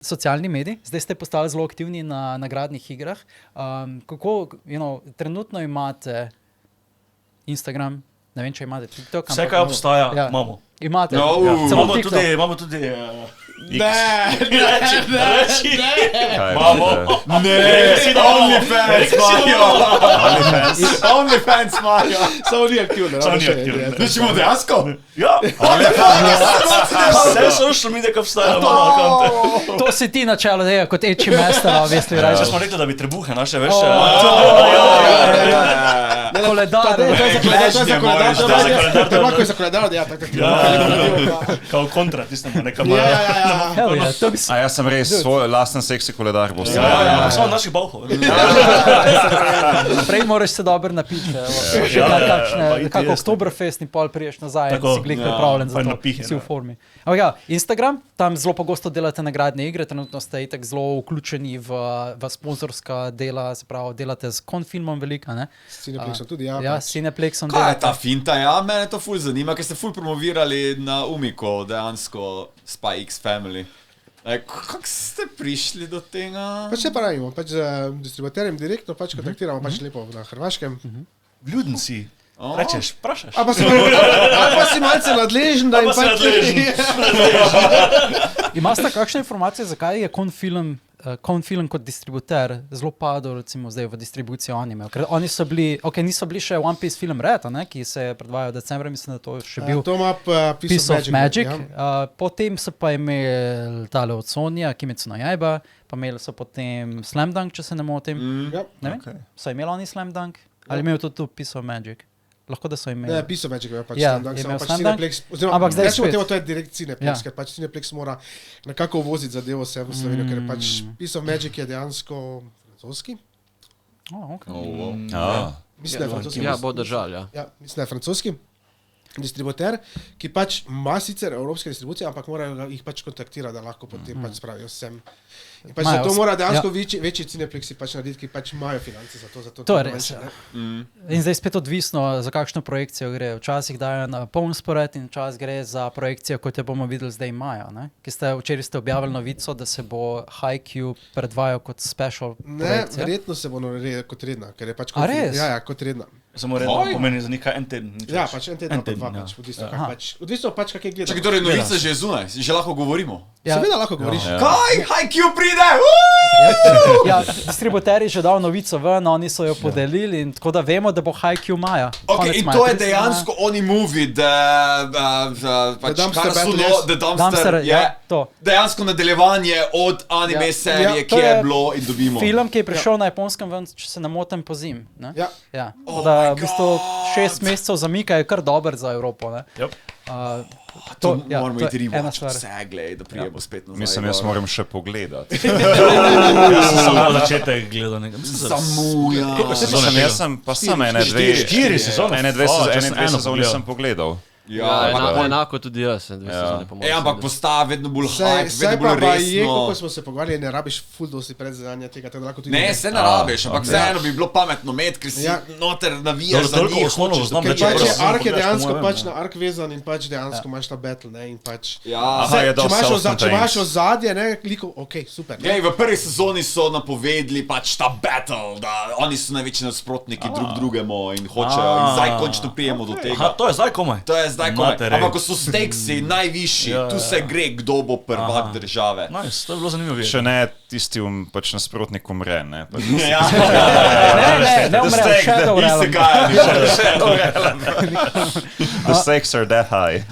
socialni mediji, zdaj ste postali zelo aktivni na nagradnih igrah. Kako, trenutno imate Instagram, ne vem, če imate TikTok. Vse, kaj obstaja, imamo. Imate. Imamo tudi Reči. Imamo. OnlyFans imajo. Samo ni aktivno. Nečemo dejansko? Ja. Vse social media, ki obstaja, imamo akante. To si ti načelo, kot eči mesta, vesti Če smo rekli, da bi trebuhe naše, veš? Koledar. To je za koledar, ja. Kao kontra tistemu nekam. A jaz sem res svoj lasten seksi koledar. Samo naših bauhov. Prej moraš se dobro napiti. Nekako Oktoberfest in pol priješ nazaj, si glik pripravljen za to, si v formi. Instagram, tam zelo pogosto delate nagradne igre, trenutno ste itak zelo vključeni v sponzorska dela, se pravi, delate z Konfilmom velika, ne? S Cineplexom tudi, ja. Ja, s Cineplexom delate. Kaj je ta finta? Ja, mene to ful zanima, ker ste ful promovirali na Umiko, dejansko Spy X Family. Kako ste prišli do tega? Pač se pravimo, pač z distributerjem direktno pač kontaktiramo, pač lepo na Hrvaškem. Vljuden si. Rečeš, prašaš. Ali pa si malce nadležen, da jim pač... Imate kakšne informacije, zakaj je Konfilm kot distributer zelo padel recimo zdaj v distribucijo anime? Ker oni so bili, niso bili še One Piece Film Red, ki se je predvajal decembra, mislim, da to še bil to ima Piece of Magic. Potem so pa imeli tale od Sonya, Kimetsu no Yaiba, pa imeli so potem Slam Dunk, če se ne motim. Ne vem, so imeli oni Slam Dunk? Ali imeli tudi Piece of Magic? Lahko, da so imeli. Ne, Piece of Magic je pač Slam Dunk. Ampak zdaj rečemo temu, to je direkt Cineplex, ker pač Cineplex mora nekako uvoziti zadevo vse v Slovenijo, ker pač Piece of Magic je dejansko francoski. Mislim, da je francoski. Ja, bo držal, ja. Ja, mislim, da je francoski distributer, ki pač ima sicer evropske distribucije, ampak morajo jih pač kontaktirati, da lahko potem pač spravijo vsem. In pač zato mora dejansko večji Cineplexi pač narediti, ki pač imajo finance za to. To je res. In zdaj spet odvisno, za kakšno projekcijo gre. Včasih dajo na poln spored in včasih gre za projekcijo, kot jo bomo videli zdaj majo. Včeraj ste objavili novico, da se bo Haikyuu predvajal kot special projekcija. Ne, verjetno se bo naredil kot redna, ker je pač kot redna. Ja, kot redna. Samo redno pomeni za nekaj en teden. Ja, pač en teden, pa dva pač, odvisno pač, kak je gledal. Čakaj, torej novica že je zunaj, že lahko govorimo. Seveda lahko govoriš. Kaj? Haikyuu pride! Ja, distributer je že dal novico ven, oni so jo podelili in tako da vemo, da bo Haikyuu maja. In to je dejansko oni movie, The Dumpster, dejansko nadaljevanje od anime serije, ki je bilo in dobimo. Film, ki je prišel na Japonskem ven, če se ne motim, pozim. Ja. Da v bistvu 6 mesecev zamika je kar dober za Evropo. To moramo iti rewatch vse, da prijemo spet nazaj. Mislim, jaz moram še pogledati. Jaz sem samo na začetek gledal nekaj. Jaz sem pa sam ene dve sezone sem pogledal. Ja, enako tudi jaz. Ampak postaja vedno bolj hype, vedno bolj resno. Ko smo se pogovarjali, ne rabiš ful dosti predzadanja tega, tako lahko tudi... Ne, se ne rabiš, ampak vseeno bi bilo pametno med, ker si noter navijaš za njih. Ker pač je Ark je dejansko pač na Ark vezan in pač dejansko imaš ta battle, ne, in pač... Če imaš ozadje, ne, kliko, okej, super. V prvi sezoni so napovedali pač ta battle, da oni so največji nasprotniki drug drugemu in hočejo in zdaj končno prijemo do tega. To je zdaj komaj. Ampak ko so stakesi najvišji, tu se gre, kdo bo prvak države. Nice, to je bilo zanimivo. Še ne tisti pač nasprotnik umre, ne? Ne umre, Shadow Realm. The stakes are that high.